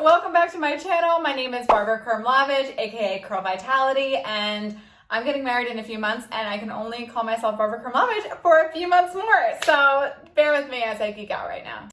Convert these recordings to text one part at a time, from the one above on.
welcome back to my channel. My name is Barbara Kermlavage, aka Curl Vitality, and I'm getting married in a few months, and I can only call myself Barbara Kermlavage for a few months more. So bear with me as I geek out right now.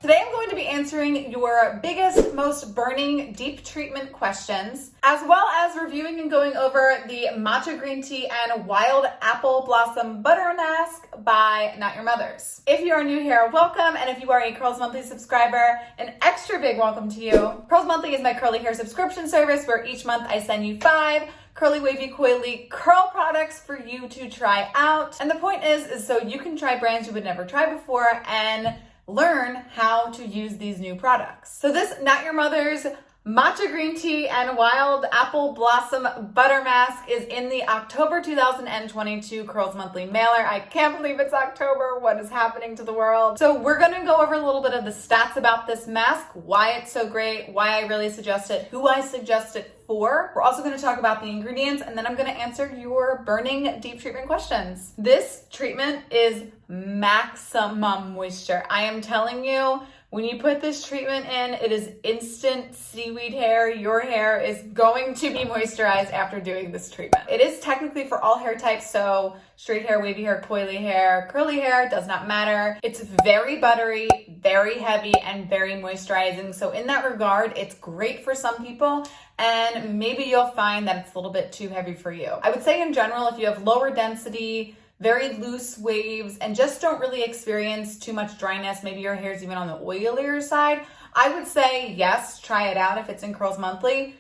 Today I'm going to be answering your biggest, most burning deep treatment questions, as well as reviewing and going over the Matcha green tea and wild apple blossom butter mask by Not Your Mother's. If you are new here, welcome, and if you are a Curls Monthly subscriber, an extra big welcome to you. Curls Monthly is my curly hair subscription service where each month I send you 5 curly, wavy, coily curl products for you to try out. And the point is so you can try brands you would never try before and learn how to use these new products. So this Not Your Mother's Matcha green tea and wild apple blossom butter mask is in the October 2022 Curls Monthly mailer. I can't believe it's October. What is happening to the world? So we're gonna go over a little bit of the stats about this mask, why it's so great, why I really suggest it, who I suggest it for. We're also gonna talk about the ingredients, and then I'm gonna answer your burning deep treatment questions. This treatment is maximum moisture. I am telling you, when you put this treatment in, it is instant seaweed hair. Your hair is going to be moisturized after doing this treatment. It is technically for all hair types, so straight hair, wavy hair, coily hair, curly hair, does not matter. It's very buttery, very heavy, and very moisturizing. So in that regard, it's great for some people, and maybe you'll find that it's a little bit too heavy for you. I would say in general, if you have lower density, very loose waves, and just don't really experience too much dryness, maybe your hair's even on the oilier side, I would say yes, try it out if it's in Curls Monthly.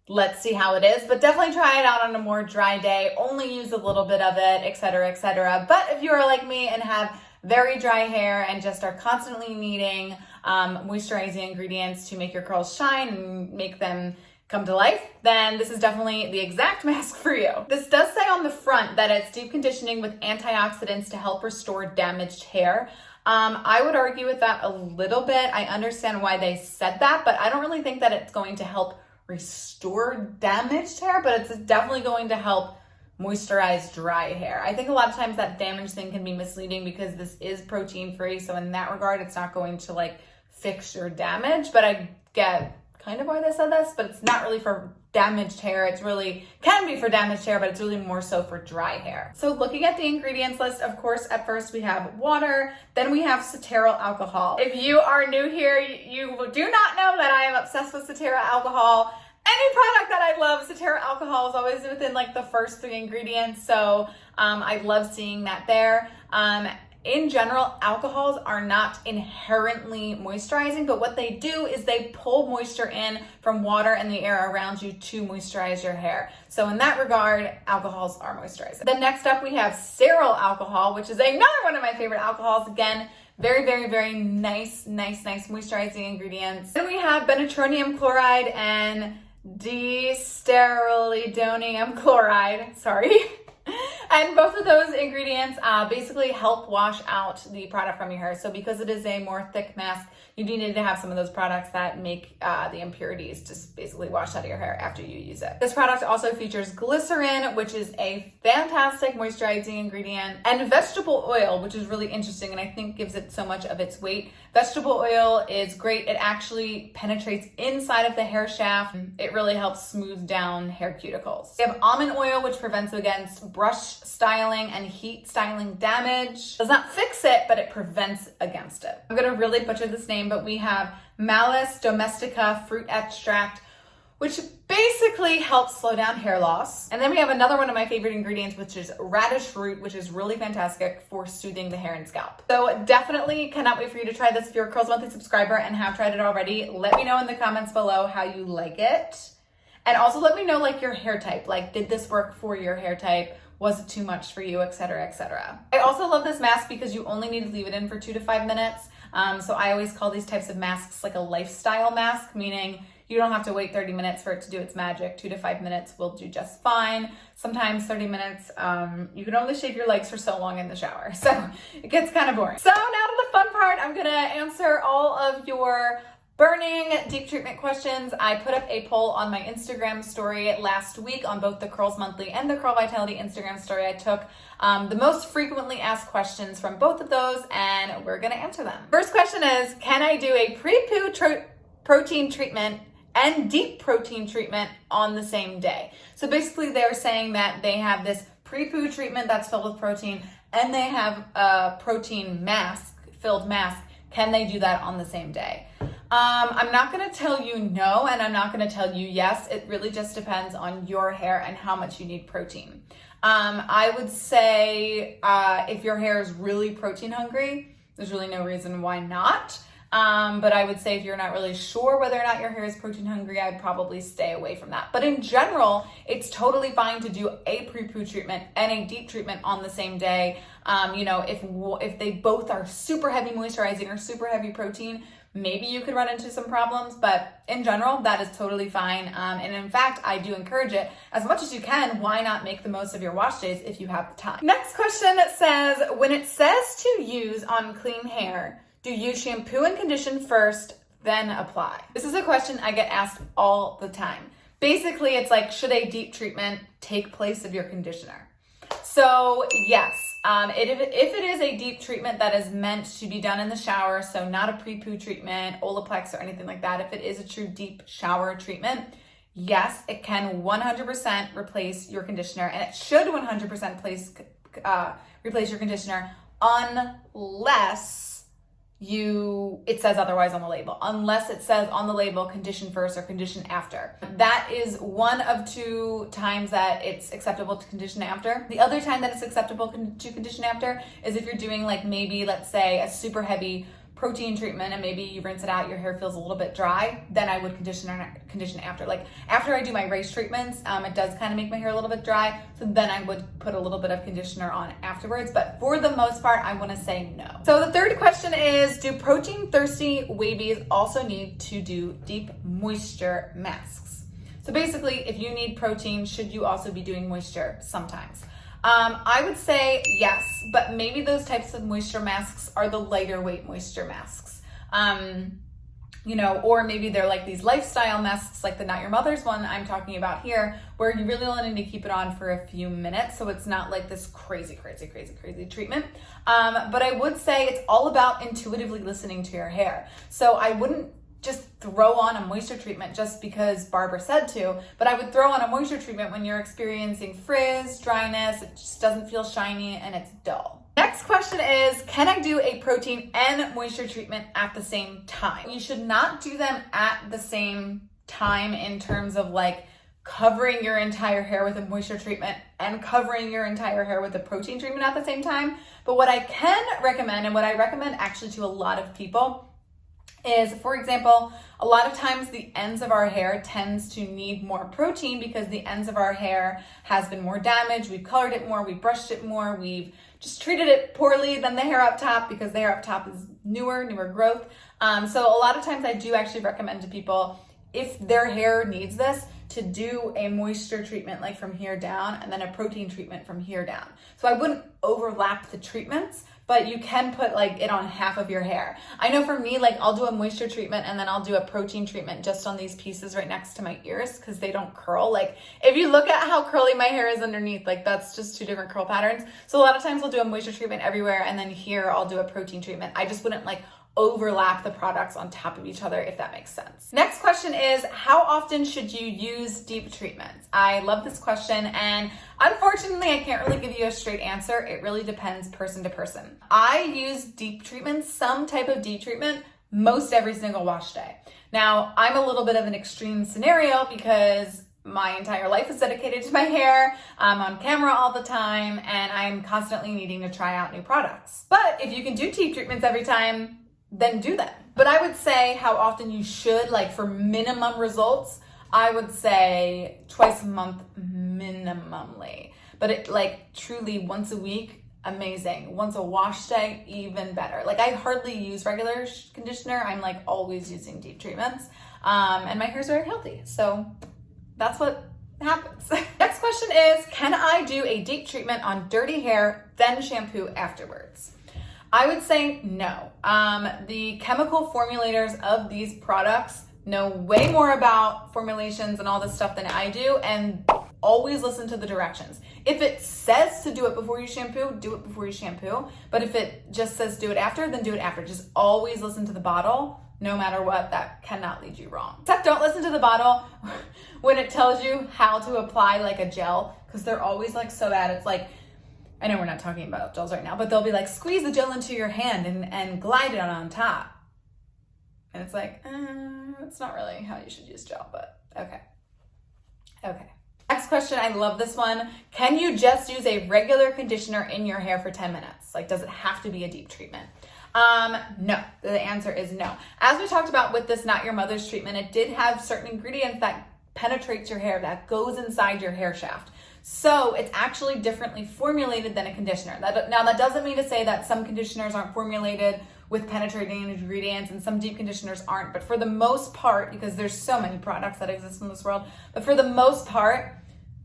Let's see how it is, but definitely try it out on a more dry day, only use a little bit of it, etc., etc. But if you are like me and have very dry hair and just are constantly needing moisturizing ingredients to make your curls shine and make them come to life, then this is definitely the exact mask for you. This does say on the front that it's deep conditioning with antioxidants to help restore damaged hair. I would argue with that a little bit. I understand why they said that, but I don't really think that it's going to help restore damaged hair, but it's definitely going to help moisturize dry hair. I think a lot of times that damaged thing can be misleading because this is protein free. So in that regard, it's not going to like fix your damage, but I get kind of why they said this, but it's not really for damaged hair. It's really can be for damaged hair, but it's really more so for dry hair. So looking at the ingredients list, of course, at first we have water, then we have cetearyl alcohol. If you are new here, you do not know that I am obsessed with cetearyl alcohol. Any product that I love, cetearyl alcohol is always within like the first 3 ingredients. So I love seeing that there. In general, alcohols are not inherently moisturizing, but what they do is they pull moisture in from water and the air around you to moisturize your hair. So in that regard, alcohols are moisturizing. Then next up, we have cereal alcohol, which is another one of my favorite alcohols. Again, very, very, very nice moisturizing ingredients. Then we have benzotronium chloride and d-stearidonium chloride, sorry. And both of those ingredients basically help wash out the product from your hair. So because it is a more thick mask, you do need to have some of those products that make the impurities just basically wash out of your hair after you use it. This product also features glycerin, which is a fantastic moisturizing ingredient, and vegetable oil, which is really interesting and I think gives it so much of its weight. Vegetable oil is great. It actually penetrates inside of the hair shaft. It really helps smooth down hair cuticles. We have almond oil, which prevents against brush styling and heat styling damage. Does not fix it, but it prevents against it. I'm gonna really butcher this name, but we have Malus domestica fruit extract, which basically helps slow down hair loss. And then we have another one of my favorite ingredients, which is radish root, which is really fantastic for soothing the hair and scalp. So definitely cannot wait for you to try this. If you're a Curls Monthly subscriber and have tried it already, let me know in the comments below how you like it. And also let me know like your hair type, like did this work for your hair type? Was it too much for you, etc., etc. I also love this mask because you only need to leave it in for 2 to 5 minutes. So I always call these types of masks like a lifestyle mask, meaning you don't have to wait 30 minutes for it to do its magic. 2 to 5 minutes will do just fine. Sometimes 30 minutes, you can only shave your legs for so long in the shower. So it gets kind of boring. So now to the fun part. I'm gonna answer all of your Burning deep treatment questions. I put up a poll on my Instagram story last week on both the Curls Monthly and the Curl Vitality Instagram story. I took the most frequently asked questions from both of those, and we're gonna answer them. First question is, can I do a pre-poo protein treatment and deep protein treatment on the same day? So basically they're saying that they have this pre-poo treatment that's filled with protein, and they have a protein filled mask. Can they do that on the same day? I'm not going to tell you no, and I'm not going to tell you yes. It really just depends on your hair and how much you need protein. I would say if your hair is really protein hungry, there's really no reason why not. But I would say if you're not really sure whether or not your hair is protein hungry, I'd probably stay away from that. But in general, it's totally fine to do a pre-poo treatment and a deep treatment on the same day. If they both are super heavy moisturizing or super heavy protein, maybe you could run into some problems, but in general, that is totally fine. And in fact, I do encourage it as much as you can. Why not make the most of your wash days if you have the time? Next question says, when it says to use on clean hair, do you shampoo and condition first, then apply? This is a question I get asked all the time. Basically, it's like, should a deep treatment take place of your conditioner? So yes, if it is a deep treatment that is meant to be done in the shower, so not a pre-poo treatment, Olaplex or anything like that, if it is a true deep shower treatment, yes, it can 100% replace your conditioner, and it should 100% replace your conditioner unless it says otherwise on the label. Unless it says on the label condition first or condition after. That is one of two times that it's acceptable to condition after. The other time that it's acceptable to condition after is if you're doing like maybe, let's say, a super heavy protein treatment and maybe you rinse it out, your hair feels a little bit dry, then I would condition after. Like after I do my race treatments, it does kind of make my hair a little bit dry, so then I would put a little bit of conditioner on afterwards, but for the most part, I want to say no. So the third question is, do protein thirsty wavies also need to do deep moisture masks? So basically, if you need protein, should you also be doing moisture sometimes? I would say yes, but maybe those types of moisture masks are the lighter weight moisture masks. Or maybe they're like these lifestyle masks, like the Not Your Mother's one I'm talking about here, where you really only need to keep it on for a few minutes. So it's not like this crazy treatment. But I would say it's all about intuitively listening to your hair. So I wouldn't just throw on a moisture treatment just because Barbara said to, but I would throw on a moisture treatment when you're experiencing frizz, dryness, it just doesn't feel shiny and it's dull. Next question is, can I do a protein and moisture treatment at the same time? You should not do them at the same time in terms of like covering your entire hair with a moisture treatment and covering your entire hair with a protein treatment at the same time. But what I can recommend, and what I recommend actually to a lot of people, is, for example, a lot of times the ends of our hair tends to need more protein because the ends of our hair has been more damaged, we've colored it more, we've brushed it more, we've just treated it poorly than the hair up top because the hair up top is newer growth. So a lot of times I do actually recommend to people, if their hair needs this, to do a moisture treatment like from here down and then a protein treatment from here down. So I wouldn't overlap the treatments, but you can put like it on half of your hair. I know for me, like I'll do a moisture treatment and then I'll do a protein treatment just on these pieces right next to my ears because they don't curl. Like if you look at how curly my hair is underneath, like that's just two different curl patterns. So a lot of times I'll do a moisture treatment everywhere and then here I'll do a protein treatment. I just wouldn't like overlap the products on top of each other, if that makes sense. Next question is, how often should you use deep treatments? I love this question, and unfortunately, I can't really give you a straight answer. It really depends person to person. I use deep treatments, some type of deep treatment, most every single wash day. Now, I'm a little bit of an extreme scenario because my entire life is dedicated to my hair. I'm on camera all the time, and I'm constantly needing to try out new products. But if you can do deep treatments every time, then do them. But I would say how often you should, like for minimum results, I would say twice a month minimally. But it like truly once a week, amazing. Once a wash day, even better. Like I hardly use regular conditioner. I'm like always using deep treatments. And my hair's very healthy. So that's what happens. Next question is, can I do a deep treatment on dirty hair, then shampoo afterwards? I would say no. The chemical formulators of these products know way more about formulations and all this stuff than I do, and always listen to the directions. If it says to do it before you shampoo, do it before you shampoo. But if it just says do it after, then do it after. Just always listen to the bottle, no matter what. That cannot lead you wrong. Except don't listen to the bottle when it tells you how to apply like a gel, because they're always like so bad. It's like, I know we're not talking about gels right now, but they'll be like, squeeze the gel into your hand and glide it on top. And it's like, it's not really how you should use gel, but okay. Okay. Next question, I love this one. Can you just use a regular conditioner in your hair for 10 minutes? Like, does it have to be a deep treatment? No, the answer is no. As we talked about with this Not Your Mother's treatment, it did have certain ingredients that penetrates your hair, that goes inside your hair shaft. So it's actually differently formulated than a conditioner. Now that doesn't mean to say that some conditioners aren't formulated with penetrating ingredients and some deep conditioners aren't, but for the most part, because there's so many products that exist in this world, but for the most part,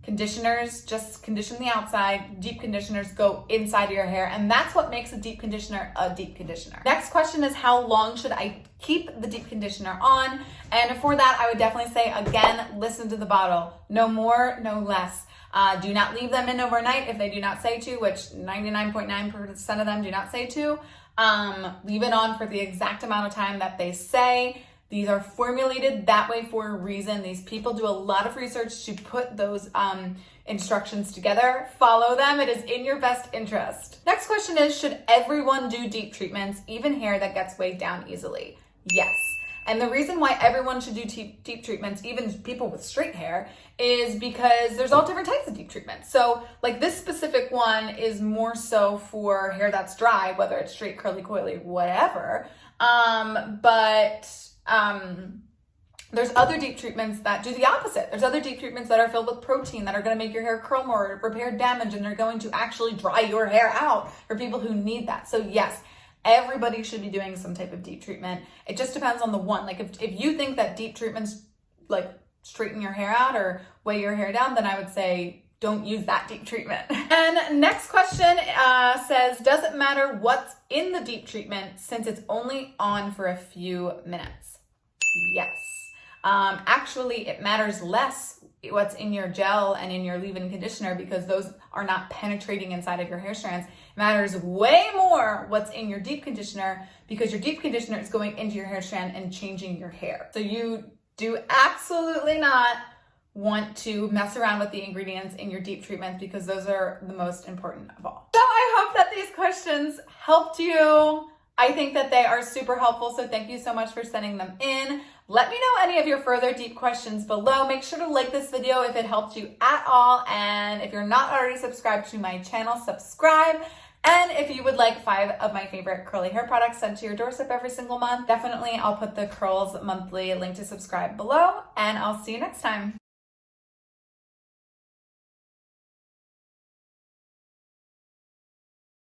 conditioners just condition the outside, deep conditioners go inside your hair, and that's what makes a deep conditioner a deep conditioner. Next question is, how long should I keep the deep conditioner on? And for that, I would definitely say, again, listen to the bottle. No more, no less. Do not leave them in overnight if they do not say to, which 99.9% of them do not say to. Leave it on for the exact amount of time that they say. These are formulated that way for a reason. These people do a lot of research to put those instructions together. Follow them. It is in your best interest. Next question is, should everyone do deep treatments, even hair that gets weighed down easily? Yes. And the reason why everyone should do deep treatments, even people with straight hair, is because there's all different types of deep treatments. So like this specific one is more so for hair that's dry, whether it's straight, curly, coily, whatever. There's other deep treatments that do the opposite. There's other deep treatments that are filled with protein that are going to make your hair curl more, repair damage, and they're going to actually dry your hair out for people who need that. So yes, everybody should be doing some type of deep treatment. It just depends on the one. Like if you think that deep treatments like straighten your hair out or weigh your hair down, then I would say don't use that deep treatment. And next question says, does it matter what's in the deep treatment since it's only on for a few minutes? Yes. Actually, it matters less what's in your gel and in your leave-in conditioner because those are not penetrating inside of your hair strands. It matters way more what's in your deep conditioner because your deep conditioner is going into your hair strand and changing your hair. So you do absolutely not want to mess around with the ingredients in your deep treatments because those are the most important of all. So I hope that these questions helped you. I think that they are super helpful, so thank you so much for sending them in. Let me know any of your further deep questions below. Make sure to like this video if it helped you at all, and if you're not already subscribed to my channel, subscribe. And if you would like 5 of my favorite curly hair products sent to your doorstep every single month, definitely I'll put the Curls Monthly link to subscribe below, and I'll see you next time.